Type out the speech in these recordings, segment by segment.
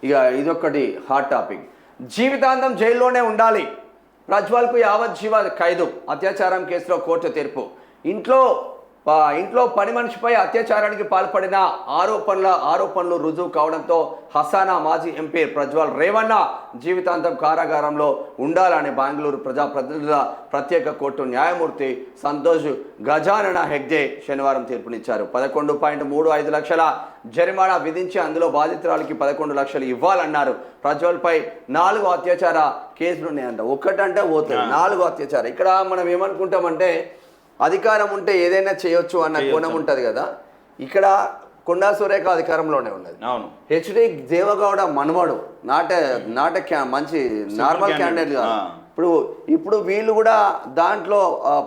ఇక ఇదొక్కటి hot topic. జీవితాంతం జైల్లోనే ఉండాలి, ప్రజ్వల్కు యావజ్జీవ ఖైదు, అత్యాచారం కేసులో కోర్టు తీర్పు. ఇంట్లో పని మనిషిపై అత్యాచారానికి పాల్పడిన ఆరోపణలు రుజువు కావడంతో హసానా మాజీ ఎంపీ ప్రజ్వల్ రేవಣ್ణ జీవితాంతం కారాగారంలో ఉండాలని బెంగళూరు ప్రజాప్రతినిధుల ప్రత్యేక కోర్టు న్యాయమూర్తి సంతోష్ గజానన హెగ్డే శనివారం తీర్పునిచ్చారు. 11.35 లక్షల జరిమానా విధించి అందులో బాధితురాలకి 11 లక్షలు ఇవ్వాలన్నారు. ప్రజ్వల్పై 4 అత్యాచార కేసులు ఉన్నాయంట. ఒక్కటంటే పోతుంది, 4 అత్యాచారం. ఇక్కడ మనం ఏమనుకుంటామంటే అధికారం ఉంటే ఏదైనా చేయొచ్చు అన్న కోణం ఉంటుంది కదా. ఇక్కడ కొండా సురేఖ అధికారంలోనే ఉన్నది. హెచ్డి దేవగౌడ మనమడు మంచి నార్మల్ క్యాండిడేట్ కాదు. ఇప్పుడు వీళ్ళు కూడా దాంట్లో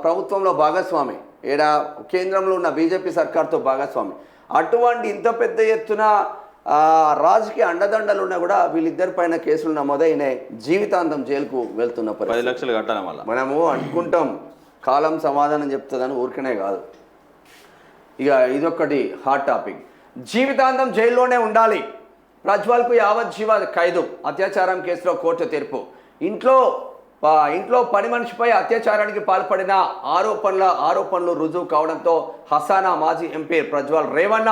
ప్రభుత్వంలో భాగస్వామి, ఏడా కేంద్రంలో ఉన్న బీజేపీ సర్కార్తో భాగస్వామి. అటువంటి ఇంత పెద్ద ఎత్తున రాజకీయ అండదండలు ఉన్నా కూడా వీళ్ళిద్దరి పైన కేసులు నమోదైనాయి. జీవితాంతం జైలుకు వెళ్తున్న 10 లక్షలు కట్టాలి. వల్ల మనము అనుకుంటాం కాలం సమాధానం చెప్తుందని ఊరికనే కాదు. ఇక ఇదొక్కటి హాట్ టాపిక్. జీవితాంతం జైల్లోనే ఉండాలి, ప్రజ్వల్కు యావజ్జీవ ఖైదు, అత్యాచారం కేసులో కోర్టు తీర్పు. ఇంట్లో పని మనిషిపై అత్యాచారానికి పాల్పడిన ఆరోపణలు రుజువు కావడంతో హసానా మాజీ ఎంపీ ప్రజ్వల్ రేవಣ್ణ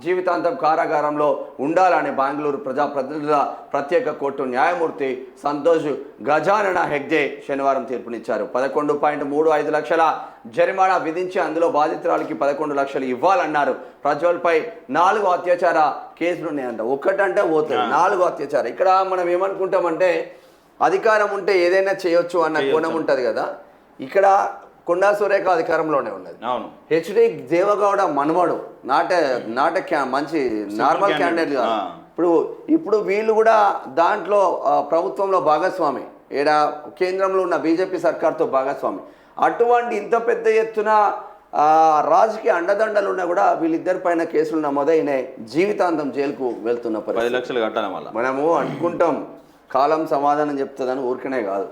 జీవితాంతం కారాగారంలో ఉండాలని బెంగళూరు ప్రజాప్రతినిధుల ప్రత్యేక కోర్టు న్యాయమూర్తి సంతోష్ గజానన హెగ్డే శనివారం తీర్పునిచ్చారు. 11.35 లక్షల జరిమానా విధించి అందులో బాధితురాలకి 11 లక్షలు ఇవ్వాలన్నారు. ప్రజ్వల్పై 4 అత్యాచార కేసులు ఉన్నాయంట. ఒక్కటంటే పోతుంది, 4 అత్యాచారం. ఇక్కడ మనం ఏమనుకుంటామంటే అధికారం ఉంటే ఏదైనా చేయొచ్చు అన్న కోణం ఉంటుంది కదా. ఇక్కడ కొండా సురేఖ అధికారంలోనే ఉన్నది. హెచ్డి దేవగౌడ మనమడు మంచి నార్మల్ క్యాండిడేట్ కాదు. ఇప్పుడు వీళ్ళు కూడా దాంట్లో ప్రభుత్వంలో భాగస్వామి, ఏడా కేంద్రంలో ఉన్న బీజేపీ సర్కార్తో భాగస్వామి. అటువంటి ఇంత పెద్ద ఎత్తున రాజకీయ అండదండలు ఉన్నా కూడా వీళ్ళిద్దరి పైన కేసులు నమోదైనాయి. జీవితాంతం జైలుకు వెళ్తున్న 10 లక్షలు కట్టాలి. వల్ల మనము అనుకుంటాం కాలం సమాధానం చెప్తుందని ఊరికనే కాదు.